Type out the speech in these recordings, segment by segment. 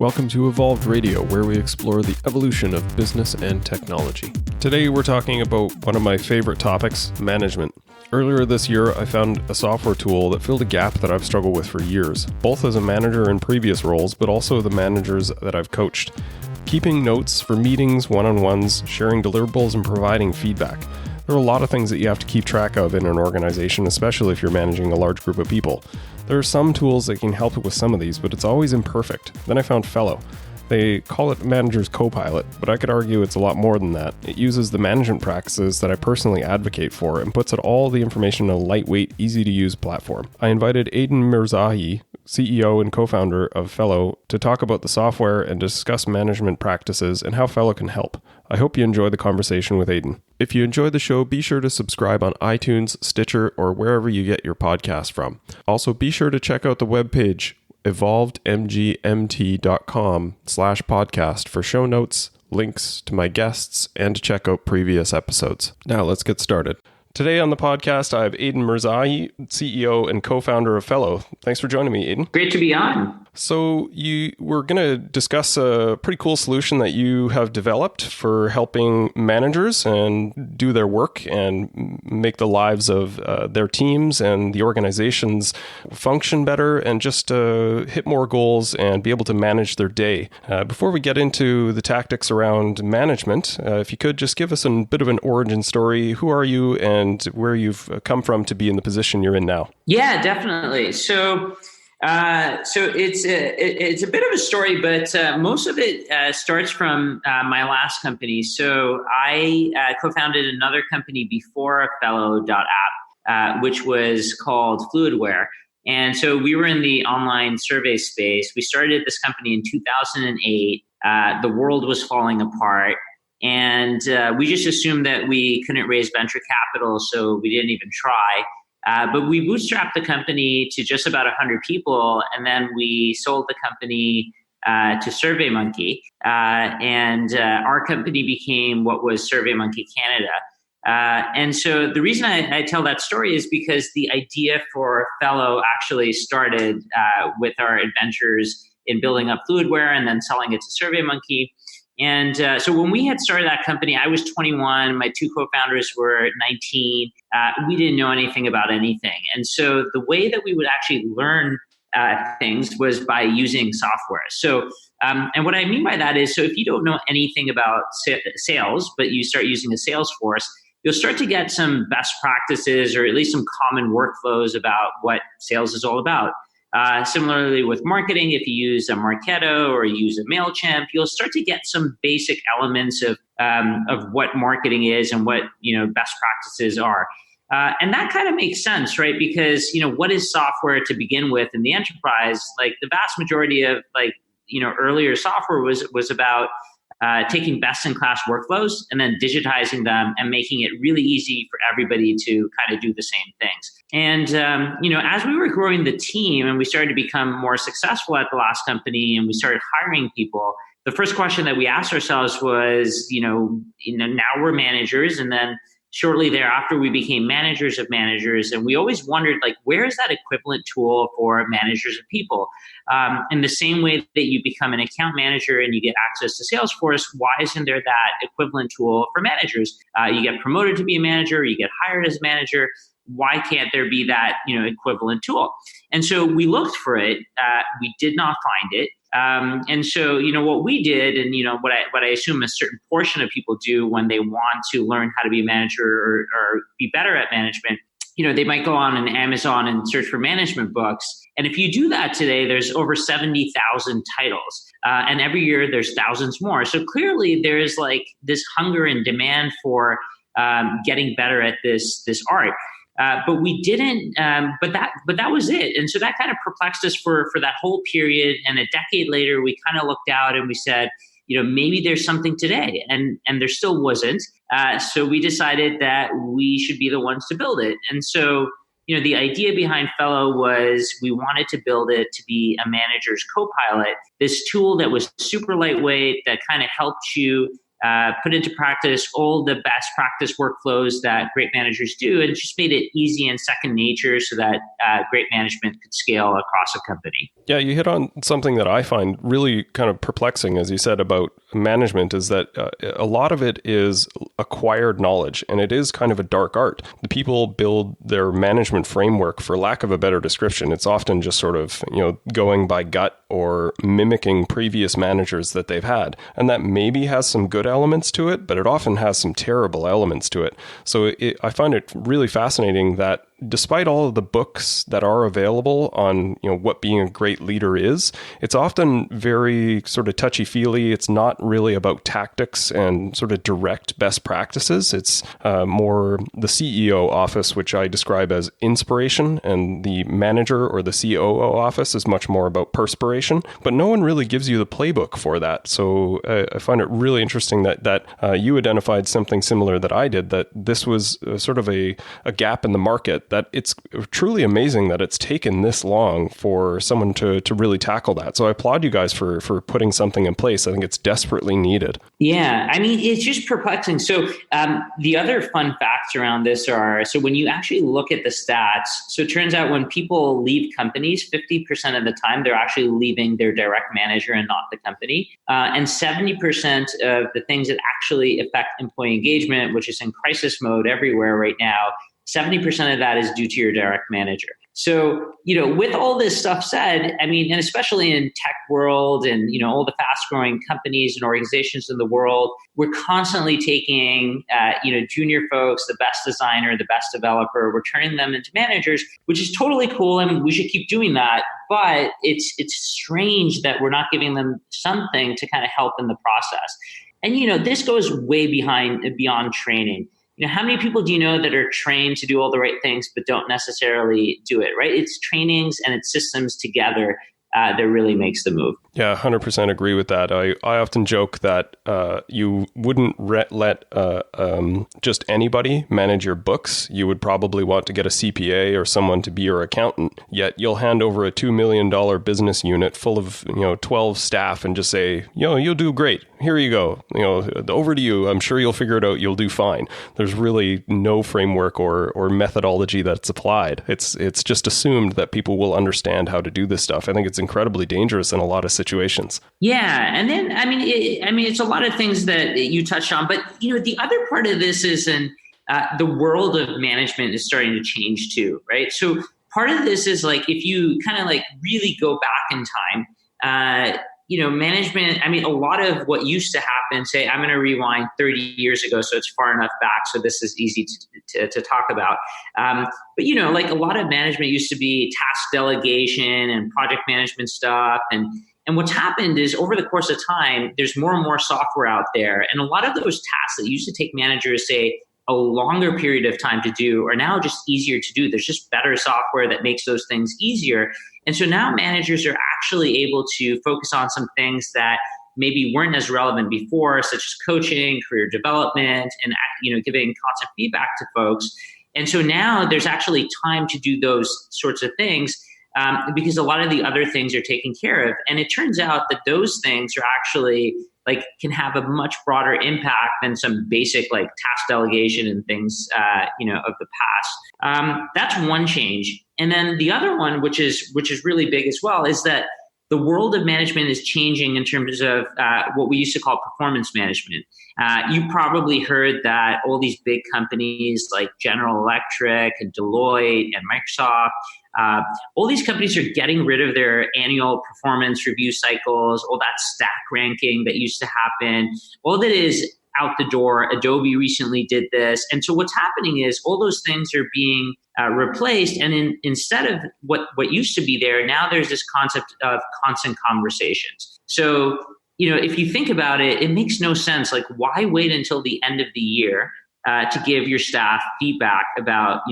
Welcome to Evolved Radio, where we explore the evolution of business and technology. Today we're talking about one of my favorite topics, management. Earlier this year, I found a software tool that filled a gap that I've struggled with for years, both as a manager in previous roles, but also the managers that I've coached. Keeping notes for meetings, one-on-ones, sharing deliverables, and providing feedback. There are a lot of things that you have to keep track of in an organization, especially if you're managing a large group of people. There are some tools that can help with some of these, but it's always imperfect. Then I found Fellow. They call it Manager's Copilot, but I could argue it's a lot more than that. It uses the management practices that I personally advocate for and puts all the information in a lightweight, easy-to-use platform. I invited Aydin Mirzaee, CEO and co-founder of Fellow, to talk about the software and discuss management practices and how Fellow can help. I hope you enjoy the conversation with Aydin. If you enjoyed the show, be sure to subscribe on iTunes, Stitcher, or wherever you get your podcast from. Also, be sure to check out the webpage, evolvedmgmt.com/podcast for show notes, links to my guests, and to check out previous episodes. Now, let's get started. Today on the podcast, I have Aydin Mirzaee, CEO and co-founder of Fellow. Thanks for joining me, Aydin. Great to be on. So we're going to discuss a pretty cool solution that you have developed for helping managers and do their work and make the lives of their teams and the organizations function better and just hit more goals and be able to manage their day. Before we get into the tactics around management, if you could just give us a bit of an origin story. Who are you and where you've come from to be in the position you're in now? Yeah, definitely. So it's a bit of a story, but most of it starts from my last company. So I co-founded another company before Fellow.app, which was called Fluidware. And so we were in the online survey space. We started this company in 2008. The world was falling apart. And we just assumed that we couldn't raise venture capital, so we didn't even try. But we bootstrapped the company to just about 100 people, and then we sold the company to SurveyMonkey. And our company became what was SurveyMonkey Canada. And so the reason I tell that story is because the idea for Fellow actually started with our adventures in building up Fluidware and then selling it to SurveyMonkey. And so when we had started that company, I was 21. My two co-founders were 19. We didn't know anything about anything. And so the way that we would actually learn things was by using software. So, and what I mean by that is, so if you don't know anything about sales, but you start using a Salesforce, you'll start to get some best practices or at least some common workflows about what sales is all about. Similarly with marketing, if you use a Marketo or you use a MailChimp, you'll start to get some basic elements of what marketing is and what, best practices are. And that kind of makes sense, right? Because, what is software to begin with in the enterprise? Like the vast majority of earlier software was about taking best-in-class workflows and then digitizing them and making it really easy for everybody to kind of do the same things. And, as we were growing the team and we started to become more successful at the last company and we started hiring people, the first question that we asked ourselves was, now we're managers, and then shortly thereafter, we became managers of managers. And we always wondered, where is that equivalent tool for managers of people? In the same way that you become an account manager and you get access to Salesforce, why isn't there that equivalent tool for managers? You get promoted to be a manager, you get hired as a manager. Why can't there be that, equivalent tool? And so we looked for it. We did not find it. And so, what we did, and, what I assume a certain portion of people do when they want to learn how to be a manager or be better at management, they might go on Amazon and search for management books. And if you do that today, there's over 70,000 titles. And every year there's thousands more. So clearly there's this hunger and demand for getting better at this art. But we didn't, but that was it. And so that kind of perplexed us for that whole period. And a decade later, we kind of looked out and we said, maybe there's something today. And there still wasn't. So we decided that we should be the ones to build it. And so, the idea behind Fellow was we wanted to build it to be a manager's co-pilot, this tool that was super lightweight, that kind of helped you put into practice all the best practice workflows that great managers do, and just made it easy and second nature so that great management could scale across a company. Yeah, you hit on something that I find really kind of perplexing, as you said, about management, is that a lot of it is acquired knowledge, and it is kind of a dark art. The people build their management framework, for lack of a better description. It's often just sort of, going by gut or mimicking previous managers that they've had. And that maybe has some good elements to it, but it often has some terrible elements to it. So I find it really fascinating that despite all of the books that are available on, what being a great leader is, it's often very sort of touchy-feely. It's not really about tactics and sort of direct best practices. It's more the CEO office, which I describe as inspiration, and the manager or the COO office is much more about perspiration. But no one really gives you the playbook for that. So I find it really interesting that you identified something similar that I did, that this was sort of a gap in the market, that it's truly amazing that it's taken this long for someone to really tackle that. So I applaud you guys for putting something in place. I think it's desperately needed. Yeah, I mean, it's just perplexing. So the other fun facts around this are, so when you actually look at the stats, so it turns out when people leave companies, 50% of the time, they're actually leaving their direct manager and not the company. And 70% of the things that actually affect employee engagement, which is in crisis mode everywhere right now, 70% of that is due to your direct manager. So, with all this stuff said, I mean, and especially in tech world and, all the fast growing companies and organizations in the world, we're constantly taking, junior folks, the best designer, the best developer, we're turning them into managers, which is totally cool. And we should keep doing that. But it's strange that we're not giving them something to kind of help in the process. And, this goes way beyond training. How many people do you know that are trained to do all the right things but don't necessarily do it, right? It's trainings and it's systems together that really makes the move. Yeah, 100% agree with that. I often joke that you wouldn't let just anybody manage your books. You would probably want to get a CPA or someone to be your accountant. Yet you'll hand over a $2 million business unit full of 12 staff and just say, you'll do great. Here you go. Over to you. I'm sure you'll figure it out. You'll do fine. There's really no framework or methodology that's applied. It's just assumed that people will understand how to do this stuff. I think it's incredibly dangerous in a lot of situations. Yeah. And then, it's a lot of things that you touched on, but, the other part of this is the world of management is starting to change too, right? So part of this is like, if you kind of like really go back in time, management, a lot of what used to happen, say, I'm going to rewind 30 years ago, so it's far enough back, so this is easy to talk about. But, like a lot of management used to be task delegation and project management stuff. And what's happened is over the course of time, there's more and more software out there. And a lot of those tasks that used to take managers, say, a longer period of time to do are now just easier to do. There's just better software that makes those things easier. And so now managers are actually able to focus on some things that maybe weren't as relevant before, such as coaching, career development, and giving constant feedback to folks. And so now there's actually time to do those sorts of things because a lot of the other things are taken care of. And it turns out that those things are actually can have a much broader impact than some basic task delegation and things of the past. That's one change. And then the other one, which is really big as well, is that the world of management is changing in terms of what we used to call performance management. You probably heard that all these big companies like General Electric and Deloitte and Microsoft, all these companies are getting rid of their annual performance review cycles, all that stack ranking that used to happen. All that is out the door. Adobe recently did this. And so what's happening is all those things are being replaced. And instead of what used to be there, now there's this concept of constant conversations. So, if you think about it, it makes no sense. Why wait until the end of the year to give your staff feedback about,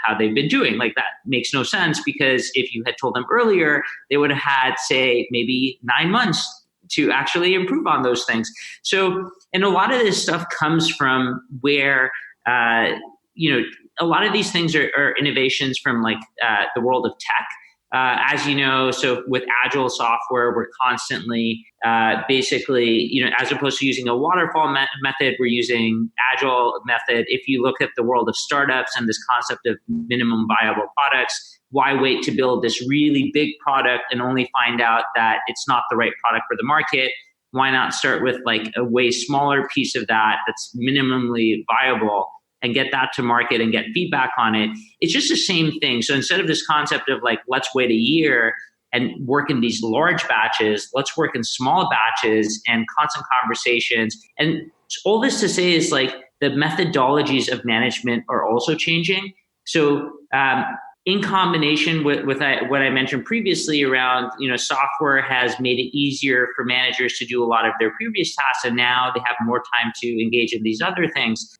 how they've been doing? That makes no sense, because if you had told them earlier, they would have had, say, maybe 9 months to actually improve on those things. So, and a lot of this stuff comes from where, a lot of these things are innovations from the world of tech. As you know, so with agile software, we're constantly basically, as opposed to using a waterfall method, we're using agile method. If you look at the world of startups and this concept of minimum viable products, why wait to build this really big product and only find out that it's not the right product for the market? Why not start with like a way smaller piece of that that's minimally viable and get that to market and get feedback on it? It's just the same thing. So instead of this concept of like, let's wait a year and work in these large batches, let's work in small batches and constant conversations. And all this to say is like the methodologies of management are also changing. So in combination with what I mentioned previously around, software has made it easier for managers to do a lot of their previous tasks, and now they have more time to engage in these other things.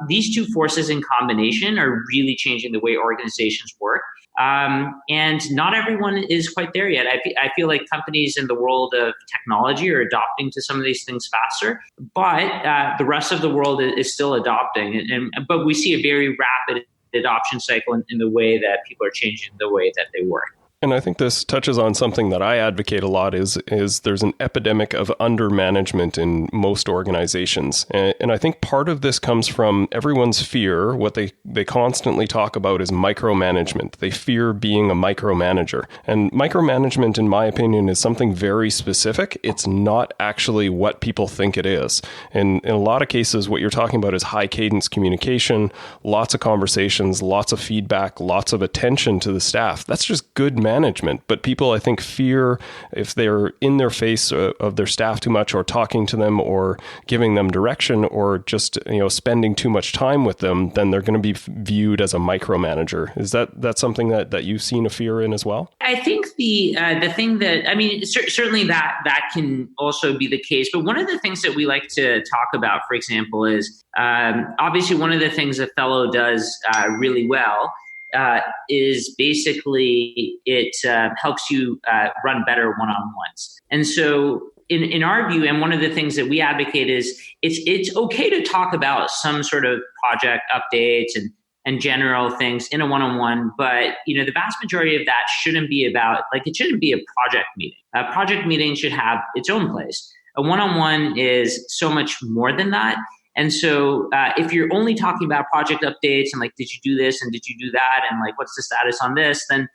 These two forces in combination are really changing the way organizations work. And not everyone is quite there yet. I feel like companies in the world of technology are adopting to some of these things faster, but the rest of the world is still adopting. But we see a very rapid adoption cycle in the way that people are changing the way that they work. And I think this touches on something that I advocate a lot is there's an epidemic of undermanagement in most organizations. And I think part of this comes from everyone's fear. What they constantly talk about is micromanagement. They fear being a micromanager. And micromanagement, in my opinion, is something very specific. It's not actually what people think it is. And in a lot of cases, what you're talking about is high cadence communication, lots of conversations, lots of feedback, lots of attention to the staff. That's just good management. But people, I think, fear if they're in their face of their staff too much, or talking to them, or giving them direction, or just spending too much time with them, then they're going to be viewed as a micromanager. Is that something that you've seen a fear in as well? I think the thing that, certainly that can also be the case. But one of the things that we like to talk about, for example, is obviously one of the things that Fellow does really well is basically it helps you run better one-on-ones. And so in our view, and one of the things that we advocate is it's okay to talk about some sort of project updates and general things in a one-on-one, but the vast majority of that shouldn't be about, like, it shouldn't be a project meeting. A project meeting should have its own place. A one-on-one is so much more than that. And so if you're only talking about project updates and like, did you do this and did you do that? And like, what's the status on this? Then,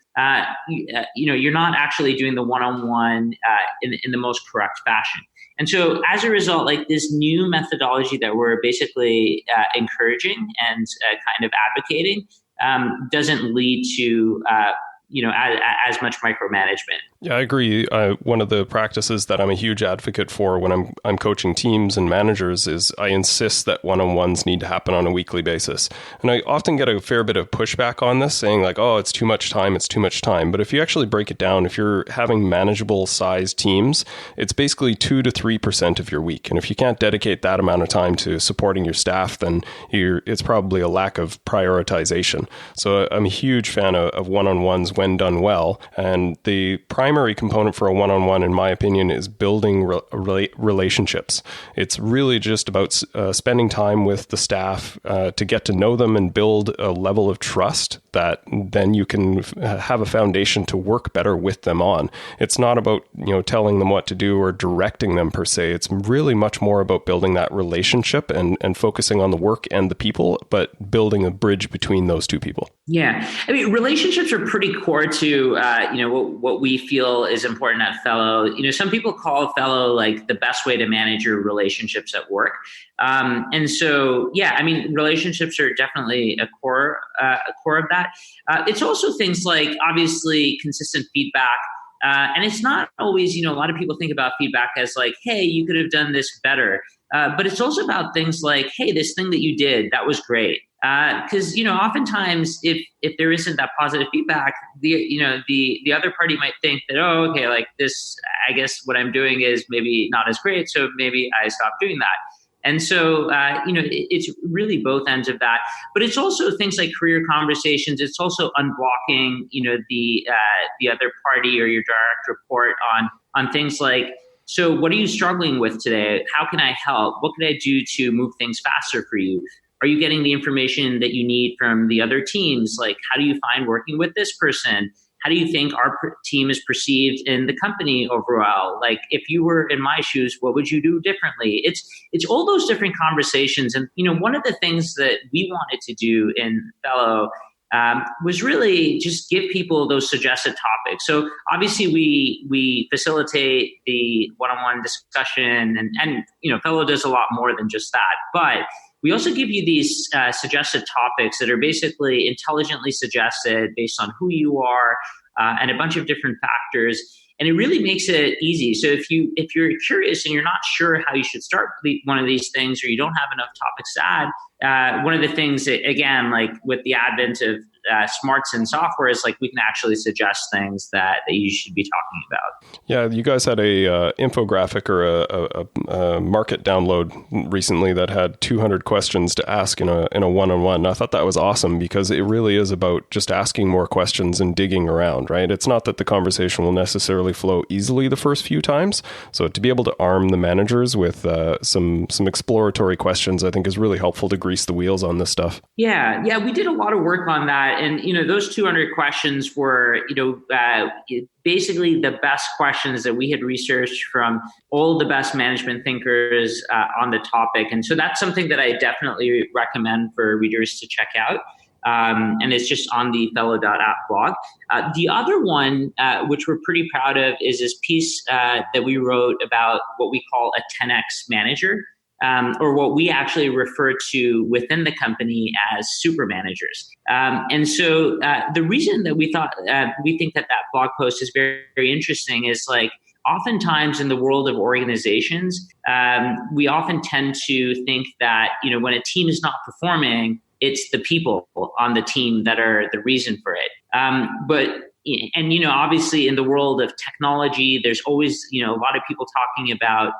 you're not actually doing the one-on-one in the most correct fashion. And so as a result, like this new methodology that we're basically encouraging and kind of advocating doesn't lead to as much micromanagement. Yeah, I agree. One of the practices that I'm a huge advocate for when I'm coaching teams and managers is I insist that one-on-ones need to happen on a weekly basis. And I often get a fair bit of pushback on this, saying like, oh, it's too much time. But if you actually break it down, if you're having manageable sized teams, it's basically 2 to 3% of your week. And if you can't dedicate that amount of time to supporting your staff, then it's probably a lack of prioritization. So I'm a huge fan of one-on-ones when done well. And the primary component for a one-on-one, in my opinion, is building relationships. It's really just about spending time with the staff to get to know them and build a level of trust that then you can have a foundation to work better with them on. It's not about telling them what to do or directing them per se. It's really much more about building that relationship and focusing on the work and the people, but building a bridge between those two people. Yeah. Relationships are pretty core to, what we feel is important at Fellow. Some people call Fellow like the best way to manage your relationships at work. And so, relationships are definitely a core of that. It's also things like obviously consistent feedback. And it's not always, a lot of people think about feedback as like, hey, you could have done this better. But it's also about things like, hey, this thing that you did, that was great. Because oftentimes if there isn't that positive feedback, the other party might think that, oh, okay, like this, I guess what I'm doing is maybe not as great, so maybe I stop doing that. And so it's really both ends of that. But it's also things like career conversations. It's also unblocking the other party or your direct report on things like, so what are you struggling with today? How can I help? What can I do to move things faster for you? Are you getting the information that you need from the other teams? Like, how do you find working with this person? how do you think our team is perceived in the company overall? Like, if you were in my shoes, what would you do differently? It's all those different conversations. And, one of the things that we wanted to do in Fellow was really just give people those suggested topics. So obviously we facilitate the one-on-one discussion, and Fellow does a lot more than just that. But we also give you these suggested topics that are basically intelligently suggested based on who you are and a bunch of different factors. And it really makes it easy. So if you're curious and you're not sure how you should start one of these things, or you don't have enough topics to add, one of the things that, again, like with the advent of smarts and software, is like we can actually suggest things that you should be talking about. Yeah, you guys had a infographic or a market download recently that had 200 questions to ask in a one-on-one. I thought that was awesome, because it really is about just asking more questions and digging around, right? It's not that the conversation will necessarily flow easily the first few times. So to be able to arm the managers with some exploratory questions, I think is really helpful to grease the wheels on this stuff. Yeah, we did a lot of work on that. And, those 200 questions were, basically the best questions that we had researched from all the best management thinkers on the topic. And so that's something that I definitely recommend for readers to check out. And it's just on the fellow.app blog. The other one, which we're pretty proud of, is this piece that we wrote about what we call a 10X manager. Or what we actually refer to within the company as super managers. And so the reason that we think that blog post is very, very interesting is, like, oftentimes in the world of organizations, we often tend to think that, when a team is not performing, it's the people on the team that are the reason for it. But obviously in the world of technology, there's always, a lot of people talking about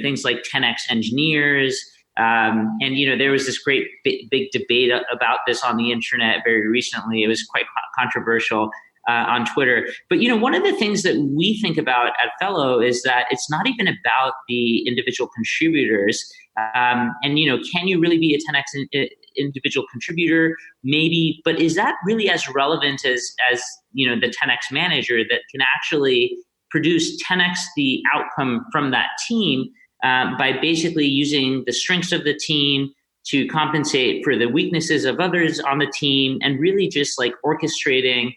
things like 10X engineers. And there was this great big debate about this on the internet very recently. It was quite controversial on Twitter. But, one of the things that we think about at Fellow is that it's not even about the individual contributors. And, can you really be a 10X individual contributor? Maybe, but is that really as relevant as the 10X manager that can actually produce 10X the outcome from that team by basically using the strengths of the team to compensate for the weaknesses of others on the team, and really just like orchestrating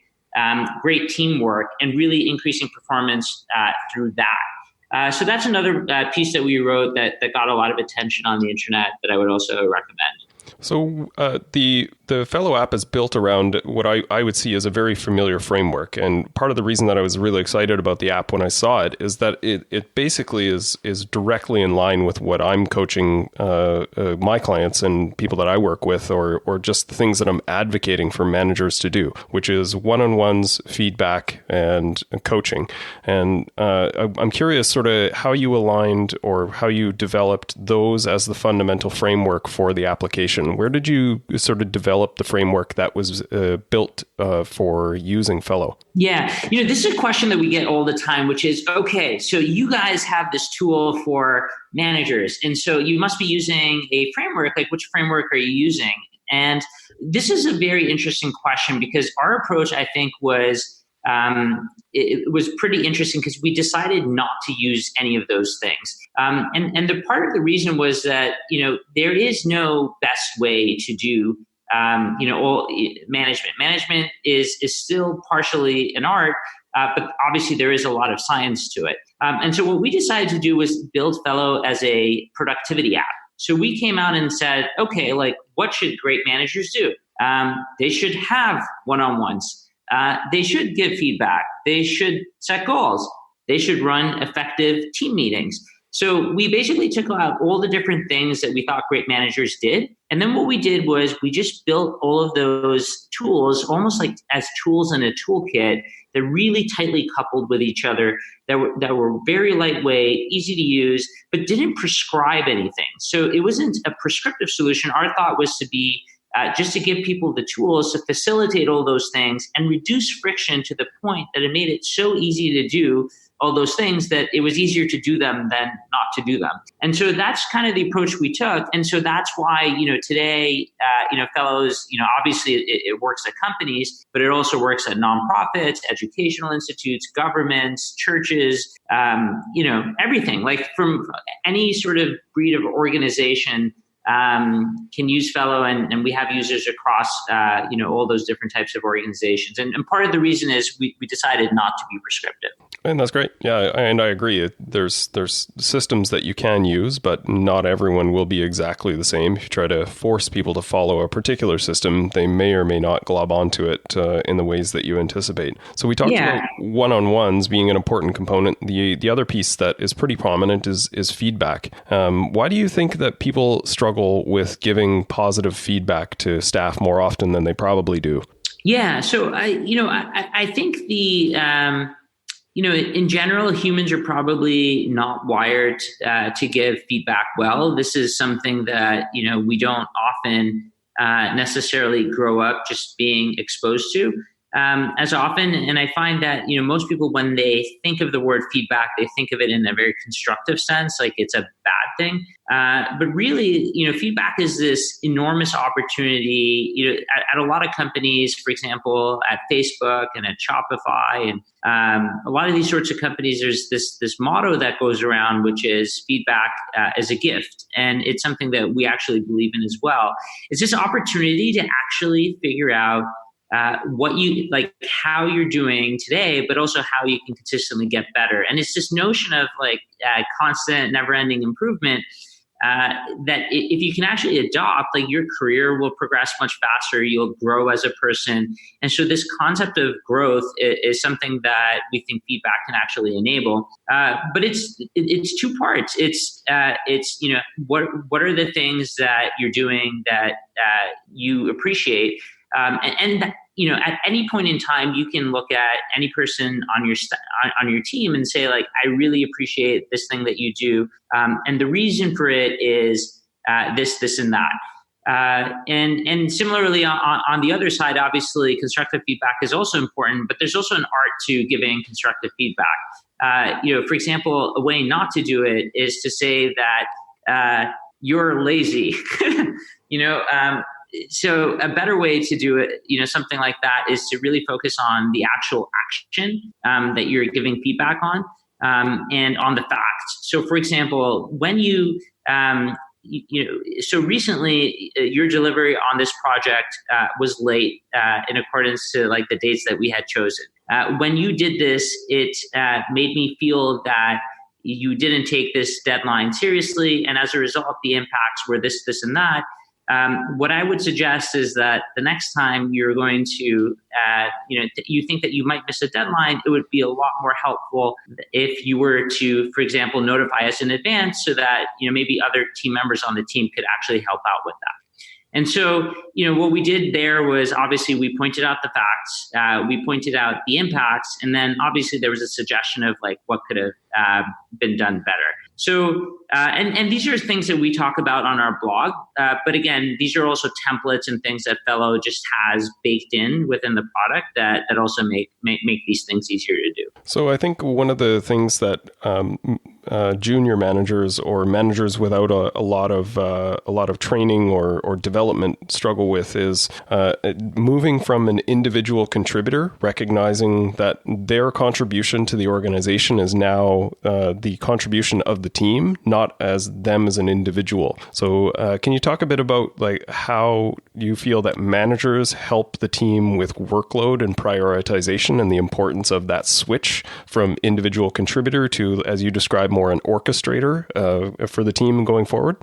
great teamwork and really increasing performance through that. So that's another piece that we wrote that got a lot of attention on the internet that I would also recommend. So the Fellow app is built around what I would see as a very familiar framework. And part of the reason that I was really excited about the app when I saw it is that it basically is directly in line with what I'm coaching my clients and people that I work with, or just the things that I'm advocating for managers to do, which is one-on-ones, feedback, and coaching. And I'm curious sort of how you aligned or how you developed those as the fundamental framework for the application. Where did you sort of develop the framework that was built for using Fellow? Yeah, this is a question that we get all the time, which is, okay, so you guys have this tool for managers, and so you must be using a framework. Like, which framework are you using? And this is a very interesting question, because our approach, I think, was it was pretty interesting, because we decided not to use any of those things. And the part of the reason was that, there is no best way to do, all management. Management is still partially an art, but obviously there is a lot of science to it. And so what we decided to do was build Fellow as a productivity app. So we came out and said, okay, like, what should great managers do? They should have one-on-ones. They should give feedback. They should set goals. They should run effective team meetings. So we basically took out all the different things that we thought great managers did. And then what we did was we just built all of those tools almost like as tools in a toolkit that really tightly coupled with each other, that were very lightweight, easy to use, but didn't prescribe anything. So it wasn't a prescriptive solution. Our thought was to be just to give people the tools to facilitate all those things and reduce friction to the point that it made it so easy to do all those things, that it was easier to do them than not to do them. And so that's kind of the approach we took. And so that's why, today, Fellows, obviously it works at companies, but it also works at nonprofits, educational institutes, governments, churches, everything, like from any sort of breed of organization can use Fellow, and we have users across, all those different types of organizations. And part of the reason is we decided not to be prescriptive. And that's great. Yeah, and I agree. There's systems that you can use, but not everyone will be exactly the same. If you try to force people to follow a particular system, they may or may not glob onto it in the ways that you anticipate. So we talked about one-on-ones being an important component. The other piece that is pretty prominent is feedback. Why do you think that people struggle with giving positive feedback to staff more often than they probably do? Yeah. So I think in general, humans are probably not wired to give feedback well. This is something that, we don't often necessarily grow up just being exposed to as often. And I find that, most people, when they think of the word feedback, they think of it in a very constructive sense, like it's a bad thing. But really, feedback is this enormous opportunity, at a lot of companies, for example, at Facebook and at Shopify and a lot of these sorts of companies, there's this motto that goes around, which is feedback as a gift. And it's something that we actually believe in as well. It's this opportunity to actually figure out what you like, how you're doing today, but also how you can consistently get better. And it's this notion of constant, never-ending improvement that if you can actually adopt, like, your career will progress much faster. You'll grow as a person. And so this concept of growth is something that we think feedback can actually enable. But it's two parts. It's what are the things that you're doing that you appreciate. And at any point in time, you can look at any person on your team and say, like, I really appreciate this thing that you do. And the reason for it is this, and that. And similarly, on the other side, obviously, constructive feedback is also important, but there's also an art to giving constructive feedback. For example, a way not to do it is to say that you're lazy. So a better way to do it, something like that, is to really focus on the actual action that you're giving feedback on, and on the facts. So, for example, when so recently your delivery on this project was late in accordance to the dates that we had chosen. When you did this, it made me feel that you didn't take this deadline seriously, and as a result, the impacts were this, and that. What I would suggest is that the next time you're going to, you think that you might miss a deadline, it would be a lot more helpful if you were to, for example, notify us in advance so that, maybe other team members on the team could actually help out with that. And so, what we did there was, obviously, we pointed out the facts, we pointed out the impacts, and then obviously there was a suggestion of what could have been done better. So, and these are things that we talk about on our blog. But again, these are also templates and things that Fellow just has baked in within the product that also make these things easier to do. So I think one of the things that junior managers or managers without a lot of training or development struggle with is moving from an individual contributor, recognizing that their contribution to the organization is now the contribution of the team, not as them as an individual. So can you talk a bit about how you feel that managers help the team with workload and prioritization, and the importance of that switch from individual contributor to, as you described, more an orchestrator for the team going forward?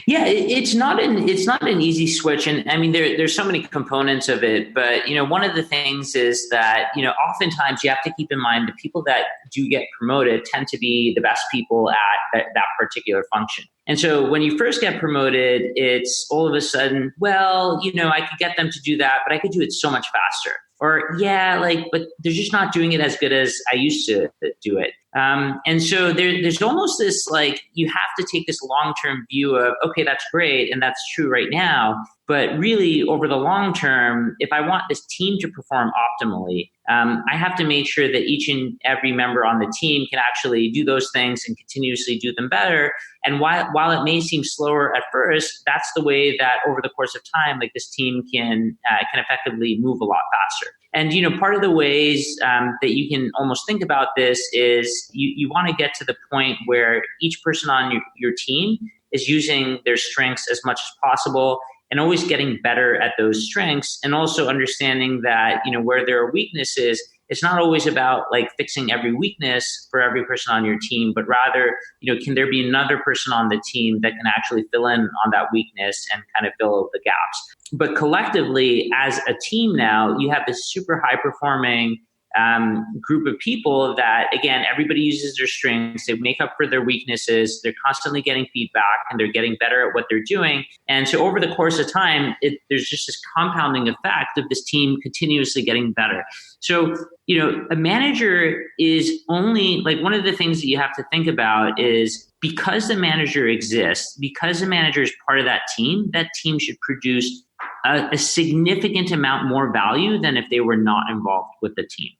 Yeah, it's not an easy switch, and I mean there's so many components of it. But one of the things is that oftentimes you have to keep in mind the people that do get promoted tend to be the best people at that particular function. And so when you first get promoted, it's all of a sudden, well, I could get them to do that, but I could do it so much faster. Or but they're just not doing it as good as I used to do it. And so there's almost this you have to take this long-term view of, okay, that's great and that's true right now, But really, over the long term, if I want this team to perform optimally, I have to make sure that each and every member on the team can actually do those things and continuously do them better. And while it may seem slower at first, that's the way that over the course of time, like this team can effectively move a lot faster. And part of the ways that you can almost think about this is you want to get to the point where each person on your team is using their strengths as much as possible and always getting better at those strengths, and also understanding that where there are weaknesses, it's not always about like fixing every weakness for every person on your team, but rather can there be another person on the team that can actually fill in on that weakness and kind of fill the gaps. But collectively, as a team now, you have this super high performing group of people that, again, everybody uses their strengths. They make up for their weaknesses. They're constantly getting feedback and they're getting better at what they're doing. And so over the course of time, there's just this compounding effect of this team continuously getting better. So, a manager is only like, one of the things that you have to think about is, because the manager exists, because the manager is part of that team should produce a significant amount more value than if they were not involved with the team.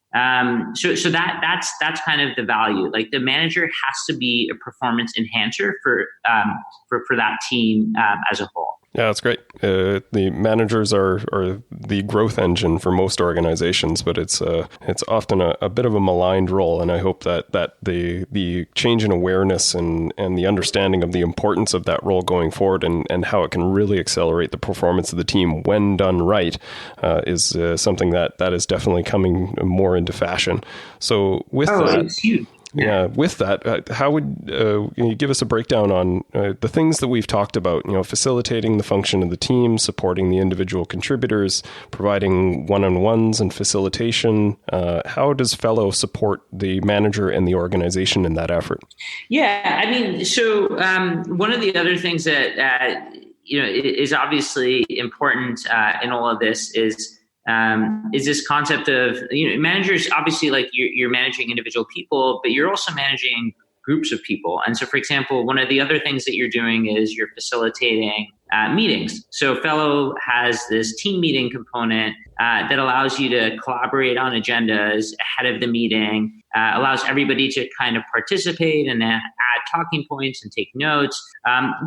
So that's kind of the value. Like, the manager has to be a performance enhancer for that team as a whole. Yeah, that's great. The managers are the growth engine for most organizations, but it's often a bit of a maligned role. And I hope that the change in awareness and the understanding of the importance of that role going forward and how it can really accelerate the performance of the team when done right is something that is definitely coming more into fashion. So with that, it's huge. Yeah, with that, how would you give us a breakdown on the things that we've talked about, facilitating the function of the team, supporting the individual contributors, providing one-on-ones and facilitation? How does Fellow support the manager and the organization in that effort? Yeah, I mean, so one of the other things that is obviously important in all of this is this concept of managers. Obviously, like you're managing individual people, but you're also managing groups of people. And so, for example, one of the other things that you're doing is you're facilitating meetings. So Fellow has this team meeting component that allows you to collaborate on agendas ahead of the meeting, allows everybody to kind of participate and add talking points and take notes,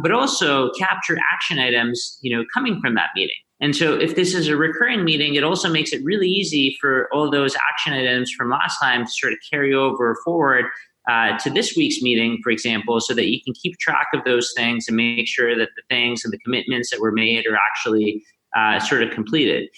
but also capture action items, coming from that meeting. And so if this is a recurring meeting, it also makes it really easy for all those action items from last time to sort of carry over forward to this week's meeting, for example, so that you can keep track of those things and make sure that the things and the commitments that were made are actually sort of completed.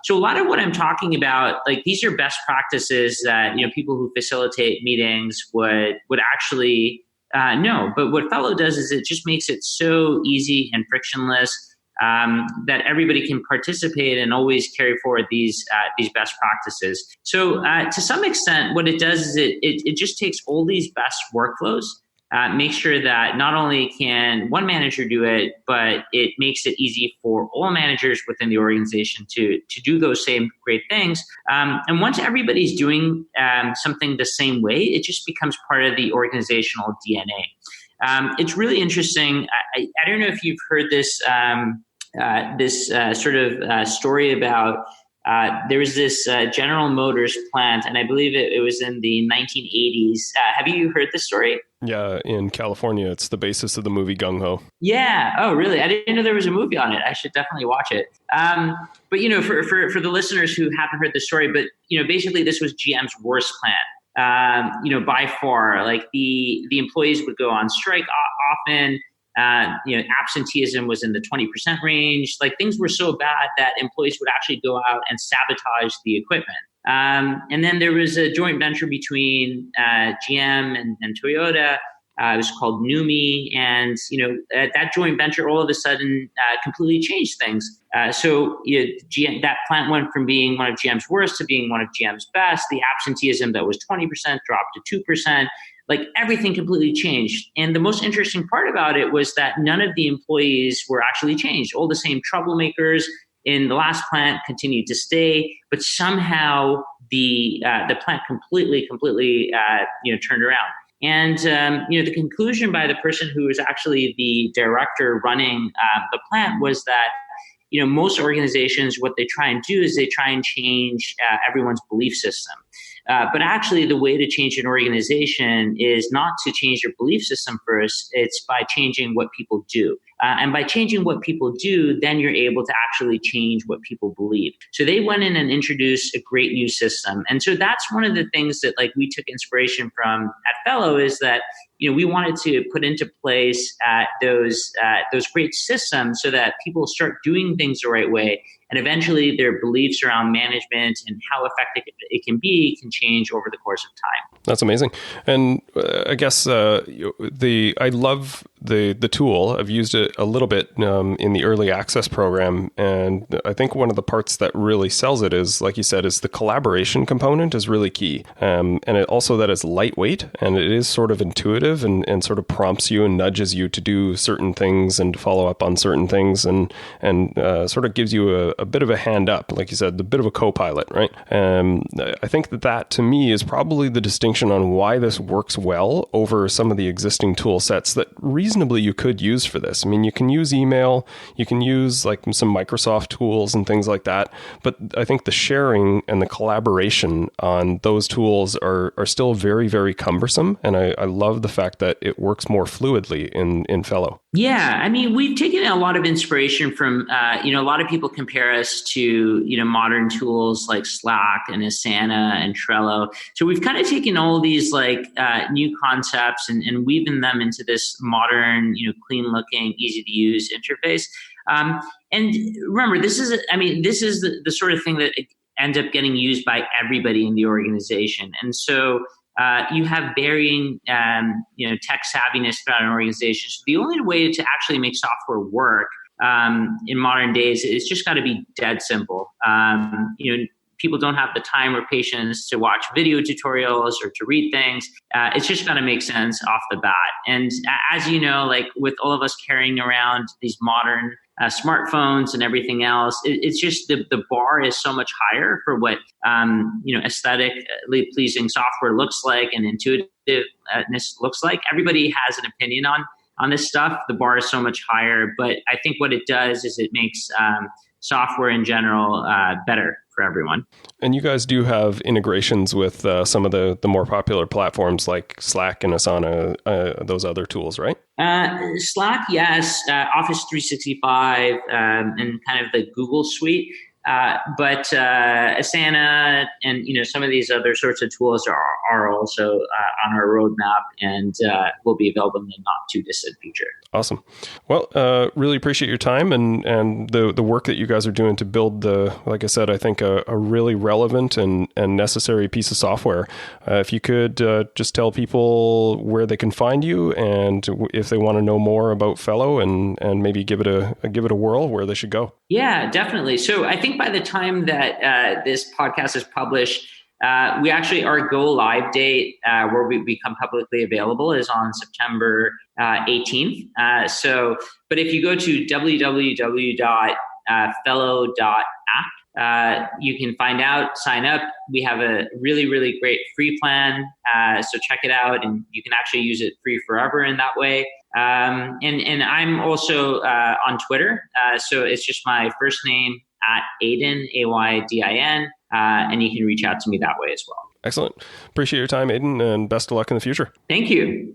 So a lot of what I'm talking about, like, these are best practices that, people who facilitate meetings would actually know. But what Fellow does is it just makes it so easy and frictionless that everybody can participate and always carry forward these best practices. So to some extent, what it does is it just takes all these best workflows, make sure that not only can one manager do it, but it makes it easy for all managers within the organization to do those same great things. And once everybody's doing something the same way, it just becomes part of the organizational DNA. It's really interesting. I don't know if you've heard this sort of story about there was this General Motors plant, and I believe it was in the 1980s. Have you heard this story? Yeah, in California, it's the basis of the movie Gung Ho. Yeah. Oh, really? I didn't know there was a movie on it. I should definitely watch it. But for the listeners who haven't heard the story, but basically this was GM's worst plant. By far. Like the employees would go on strike often. Absenteeism was in the 20% range. Like, things were so bad that employees would actually go out and sabotage the equipment. And then there was a joint venture between GM and Toyota. It was called NUMMI, and that joint venture all of a sudden completely changed things. So that plant went from being one of GM's worst to being one of GM's best. The absenteeism that was 20% dropped to 2%. Like, everything completely changed. And the most interesting part about it was that none of the employees were actually changed. All the same troublemakers in the last plant continued to stay, but somehow the plant completely turned around. And the conclusion by the person who was actually the director running the plant was that most organizations, what they try and do is they try and change everyone's belief system. But actually, the way to change an organization is not to change your belief system first. It's by changing what people do. And by changing what people do, then you're able to actually change what people believe. So they went in and introduced a great new system. And so that's one of the things that we took inspiration from at Fellow, is that we wanted to put into place those great systems so that people start doing things the right way. And eventually their beliefs around management and how effective it can be can change over the course of time. That's amazing. And I guess I love the tool. I've used it a little bit in the early access program. And I think one of the parts that really sells it is, like you said, is the collaboration component is really key. And it also that it's lightweight and it is sort of intuitive and sort of prompts you and nudges you to do certain things and to follow up on certain things and sort of gives you a bit of a hand up, like you said, a bit of a co-pilot, right? I think that to me is probably the distinction on why this works well over some of the existing tool sets that reasonably you could use for this. I mean, you can use email, you can use like some Microsoft tools and things like that, but I think the sharing and the collaboration on those tools are still very, very cumbersome. And I love the fact that it works more fluidly in Fellow. Yeah, I mean, we've taken a lot of inspiration from, a lot of people compare us to, modern tools like Slack and Asana and Trello. So we've kind of taken all these new concepts and weaving them into this modern, clean looking, easy to use interface. And remember, this is the sort of thing that ends up getting used by everybody in the organization. And so you have varying, tech savviness throughout an organization. So the only way to actually make software work in modern days is just got to be dead simple. People don't have the time or patience to watch video tutorials or to read things. It's just got to make sense off the bat. And as you know, with all of us carrying around these modern smartphones and everything else, it's just the bar is so much higher for what aesthetically pleasing software looks like and intuitiveness looks like. Everybody has an opinion on this stuff. The bar is so much higher, but I think what it does is it makes software in general better for everyone. And you guys do have integrations with some of the more popular platforms like Slack and Asana, those other tools, right? Slack, yes. Office 365 and kind of the Google suite. But Asana and some of these other sorts of tools are also on our roadmap and will be available in the not too distant future. Awesome. Well, really appreciate your time and the work that you guys are doing to build like I said, I think a really relevant and necessary piece of software. If you could just tell people where they can find you and if they want to know more about Fellow and maybe give it a whirl, where they should go. Yeah, definitely. So I think by the time that this podcast is published, we actually, our go live date where we become publicly available is on September 18th. But if you go to www.fellow.app, you can find out, sign up. We have a really, really great free plan. So check it out and you can actually use it free forever in that way. And I'm also on Twitter. So it's just my first name @Aydin, Aydin, and you can reach out to me that way as well. Excellent. Appreciate your time, Aydin, and best of luck in the future. Thank you.